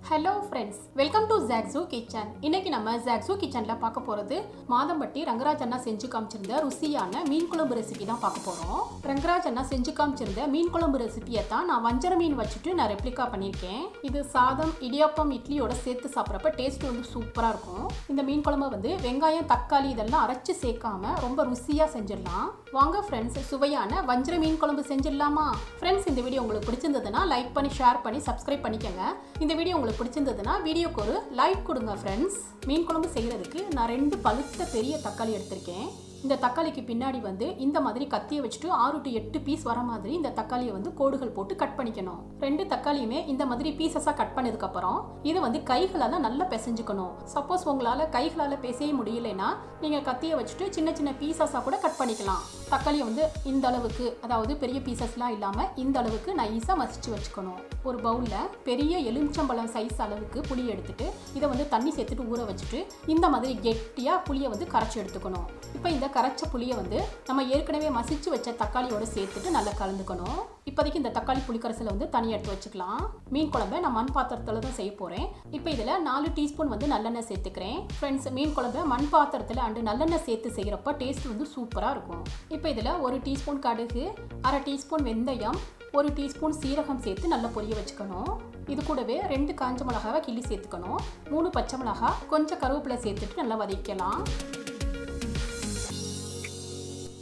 Hello friends, welcome to zaagzoogkitchen. இன்னைக்கு நம்ம zaagzoogkitchenல பார்க்க போறது மாதம்பட்டி ரங்கராஜ் அண்ணா செஞ்சு காமிச்சிருந்த ருசியான மீன் குழம்பு ரெசிபி தான் பார்க்க போறோம். ரங்கராஜ் அண்ணா செஞ்சு காமிச்சிருந்த மீன் குழம்பு ரெசிபியை தான் நான் வஞ்சர மீன் வச்சுட்டு நான் ரெப்ளிகா பண்ணியிருக்கேன். இது சாதம், இடியாப்பம், இட்லியோட சேர்த்து சாப்பிட்றப்ப டேஸ்ட் வந்து சூப்பராக இருக்கும். இந்த மீன் குழம்பு வந்து வெங்காயம், தக்காளி இதெல்லாம் அரைச்சு சேர்க்காம ரொம்ப ருசியாக செஞ்சிடலாம். வாங்க ஃப்ரெண்ட்ஸ், சுவையான வஞ்சர மீன் குழம்பு செஞ்சிடலாமா? ஃப்ரெண்ட்ஸ், இந்த வீடியோ உங்களுக்கு பிடிச்சிருந்ததுன்னா லைக் பண்ணி, ஷேர் பண்ணி, சப்ஸ்கிரைப் பண்ணிக்கோங்க. இந்த வீடியோ உங்களுக்கு பிடிச்சிருந்ததுன்னா வீடியோக்கு ஒரு லைக் கொடுங்க ஃப்ரெண்ட்ஸ். மீன் குழம்பு செய்கிறதுக்கு நான் 2 பழுத்த பெரிய தக்காளி எடுத்திருக்கேன். இந்த தக்காளிக்கு பின்னாடி வந்து இந்த மாதிரி கத்தியை வச்சுட்டு 6 to 8 பீஸ் வர மாதிரி இந்த தக்காளியை வந்து கோடுகள் போட்டு கட் பண்ணிக்கணும். 2 தக்காளியுமே இந்த மாதிரி பீசஸாக கட் பண்ணதுக்கப்புறம் இதை வந்து கைகளால் நல்லா பிசைஞ்சுக்கணும். சப்போஸ் உங்களால் கைகளால் பிசைய முடியலைன்னா நீங்கள் கத்தியை வச்சுட்டு சின்ன சின்ன பீசஸாக கூட கட் பண்ணிக்கலாம். தக்காளியை வந்து இந்த அளவுக்கு, அதாவது பெரிய பீசஸ்லாம் இல்லாமல் இந்த அளவுக்கு நைஸாக மசிச்சு வச்சுக்கணும். ஒரு பவுலில் பெரிய எலுமிச்சம்பழம் சைஸ் அளவுக்கு புளி எடுத்துட்டு இதை வந்து தண்ணி சேர்த்துட்டு ஊற வச்சுட்டு இந்த மாதிரி கெட்டியாக புளியை வந்து கரைச்சி எடுத்துக்கணும். இப்போ இந்த கரைச்ச புளியை வந்து நம்ம ஏற்கனவே மசிச்சு வச்ச தக்காளியோட சேர்த்துட்டு நல்லா கலந்துக்கணும். இப்போதைக்கு இந்த தக்காளி புளிக்கரைசலை வந்து தனியாக எடுத்து வச்சுக்கலாம். மீன் குழம்பை நான் மண் பாத்திரத்தில் தான் செய்ய போகிறேன். இப்போ இதில் 4 டீஸ்பூன் வந்து நல்லெண்ணெய் சேர்த்துக்கிறேன். ஃப்ரெண்ட்ஸ், மீன் குழம்பை மண் பாத்திரத்தில் அண்டு நல்லெண்ணெய் சேர்த்து செய்கிறப்ப டேஸ்ட் வந்து சூப்பராக இருக்கும். இப்போ இதில் 1 டீஸ்பூன் கடுகு, 1/2 டீஸ்பூன் வெந்தயம், 1 டீஸ்பூன் சீரகம் சேர்த்து நல்லா பொரிய வச்சுக்கணும். இது கூடவே 2 காஞ்ச மிளகாவை கிள்ளி சேர்த்துக்கணும். 3 பச்சை மிளகா, கொஞ்சம் கருவேப்பிலை சேர்த்துட்டு நல்லா வதக்கலாம்.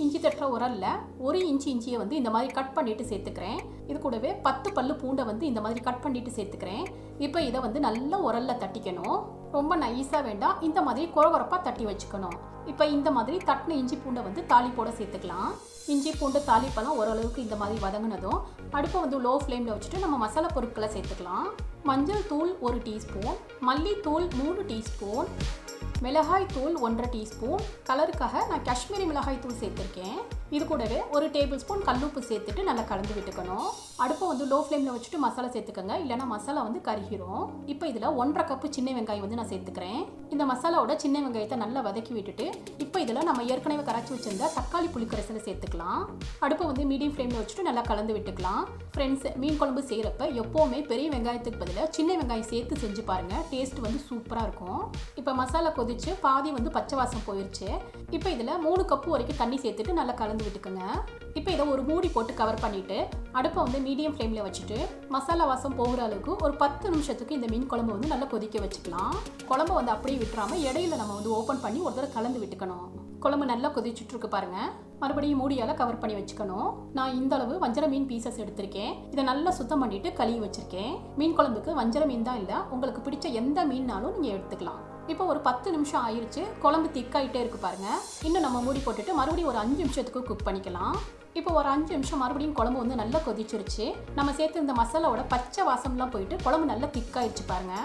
இஞ்சி தட்டுற உரல்ல 1 இன்ச்சு இஞ்சியை வந்து இந்த மாதிரி கட் பண்ணிட்டு சேர்த்துக்கிறேன். இது கூடவே 10 பல்லு பூண்டை வந்து இந்த மாதிரி கட் பண்ணிட்டு சேர்த்துக்கிறேன். இப்போ இதை வந்து நல்லா உரல்ல தட்டிக்கணும். ரொம்ப நைஸாக வேண்டாம், இந்த மாதிரி கொரகொரப்பாக தட்டி வச்சுக்கணும். இப்போ இந்த மாதிரி தட்டின இஞ்சி பூண்டை வந்து தாளிப்போட சேர்த்துக்கலாம். இஞ்சி பூண்டு தாளிப்பெல்லாம் ஓரளவுக்கு இந்த மாதிரி வதங்கினதும் அடுப்பை வந்து லோ ஃப்ளேமில் வச்சுட்டு நம்ம மசாலா பொருட்களை சேர்த்துக்கலாம். மஞ்சள் தூள் 1 டீஸ்பூன், மல்லித்தூள் 3 டீஸ்பூன், மிளகாய் தூள் 1/2 டீஸ்பூன், கலருக்காக நான் காஷ்மீரி மிளகாய் தூள் சேர்த்துருக்கேன். இது கூடவே 1 டேபிள் ஸ்பூன் கல்லுப்பு சேர்த்துட்டு நல்லா கலந்து விட்டுக்கணும். அடுப்பை வந்து லோ ஃப்ளேமில் வச்சுட்டு மசாலா சேர்த்துக்கோங்க, இல்லைனா மசாலா வந்து கருகிரும். இப்போ இதில் 1/2 கப்பு சின்ன வெங்காயம் வந்து நான் சேர்த்துக்கிறேன். இந்த மசாலாவோட சின்ன வெங்காயத்தை நல்லா வதக்கி விட்டுட்டு இப்போ இதில் நம்ம ஏற்கனவே கரைச்சி வச்சிருந்த தக்காளி புளிக்கரைசலை சேர்த்துக்கலாம். அடுப்பை வந்து மீடியம் ஃப்ளேமில் வச்சுட்டு நல்லா கலந்து விட்டுக்கலாம். ஃப்ரெண்ட்ஸ், மீன் குழம்பு செய்கிறப்ப எப்போவுமே பெரிய வெங்காயத்துக்கு பதிலாக சின்ன வெங்காயம் சேர்த்து செஞ்சு பாருங்கள், டேஸ்ட் வந்து சூப்பராக இருக்கும். இப்போ மசாலா கொதிச்சு பாதி வந்து பச்சை வாசம் போயிடுச்சு. இப்போ இதில் 3 கப்பு வரைக்கும் தண்ணி சேர்த்துட்டு நல்லா கலந்து விட்டுக்குங்க. இப்போ இதை ஒரு மூடி போட்டு கவர் பண்ணிவிட்டு அடுப்பை வந்து மீடியம் ஃப்ளேமில் வச்சுட்டு மசாலா வாசம் போகிற அளவுக்கு ஒரு 10 நிமிஷத்துக்கு இந்த மீன் குழம்பு வந்து நல்லா கொதிக்க வச்சுக்கலாம். குழம்பு வந்து அப்படியே விட்டுறாமல் இடையில நம்ம வந்து ஓப்பன் பண்ணி ஒரு தடவை கலந்து விட்டுக்கணும். குழம்பு நல்லா கொதிச்சுட்டு இருக்கு பாருங்க. மறுபடியும் மூடியால் கவர் பண்ணி வச்சுக்கணும். நான் இந்த அளவு வஞ்சர மீன் பீசஸ் எடுத்திருக்கேன். இதை நல்லா சுத்தம் பண்ணிட்டு கழுவி வச்சிருக்கேன். மீன் குழம்புக்கு வஞ்சர மீன் தான் இல்லை, உங்களுக்கு பிடிச்ச எந்த மீன்னாலும் நீங்கள் எடுத்துக்கலாம். இப்போ ஒரு 10 நிமிஷம் ஆயிடுச்சு. குழம்பு திக்காயிட்டே இருக்கு பாருங்க. இன்னும் நம்ம மூடி போட்டுட்டு மறுபடியும் ஒரு 5 நிமிஷத்துக்கு குக் பண்ணிக்கலாம். இப்போ ஒரு 5 நிமிஷம் மறுபடியும் குழம்பு வந்து நல்லா கொதிச்சிருச்சு. நம்ம சேர்த்து இந்த மசாலாவோட பச்சை வாசம்லாம் போயிட்டு குழம்பு நல்லா திக்காயிடுச்சு பாருங்க.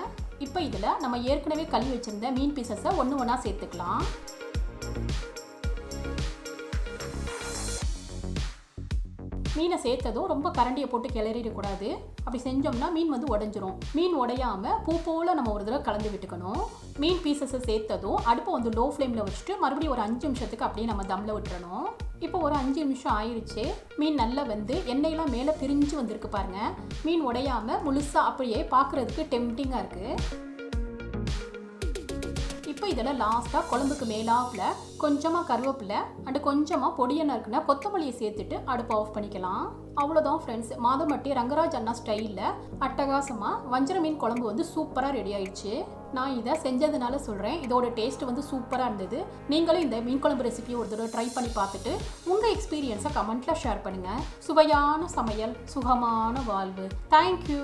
இப்போ இதில் நம்ம ஏற்கனவே கழுவி வச்சிருந்த மீன் பீசஸை ஒன்றா சேர்த்துக்கலாம். மீனை சேர்த்ததும் ரொம்ப கரண்டியை போட்டு கிளறிடக்கூடாது. அப்படி செஞ்சோம்னா மீன் வந்து உடஞ்சிரும். மீன் உடையாமல் பூ போல் நம்ம ஒரு தடவை கலந்து விட்டுக்கணும். மீன் பீசஸை சேர்த்ததும் அடுப்பை வந்து லோ ஃப்ளேமில் வச்சுட்டு மறுபடியும் ஒரு 5 நிமிஷத்துக்கு அப்படியே நம்ம தம்மில் விட்டுறணும். இப்போ ஒரு 5 நிமிஷம் ஆயிடுச்சு. மீன் நல்லா வந்து எண்ணெயெல்லாம் மேலே பிரிஞ்சு வந்திருக்கு பாருங்கள். மீன் உடையாமல் முழுசாக அப்படியே பார்க்குறதுக்கு டெம்டிங்காக இருக்குது. இப்போ இதில் லாஸ்ட்டாக குழம்புக்கு மேலாப்பில் கொஞ்சமாக கருவேப்பிலை அண்டு கொஞ்சமாக பொடியை நறுக்குனா கொத்தமல்லியை சேர்த்துட்டு அடுப்பை ஆஃப் பண்ணிக்கலாம். அவ்வளோதான் ஃப்ரெண்ட்ஸ், மாதம்பட்டி ரங்கராஜ் அண்ணா ஸ்டைலில் அட்டகாசமாக வஞ்சர மீன் குழம்பு வந்து சூப்பராக ரெடி ஆயிடுச்சு. நான் இதை செஞ்சதுனால சொல்கிறேன், இதோட டேஸ்ட் வந்து சூப்பராக இருந்தது. நீங்களும் இந்த மீன் குழம்பு ரெசிபியை ஒரு தடவை ட்ரை பண்ணி பார்த்துட்டு உங்கள் எக்ஸ்பீரியன்ஸை கமெண்ட்டில் ஷேர் பண்ணுங்கள். சுவையான சமையல், சுகமான வாழ்வு. தேங்க்யூ.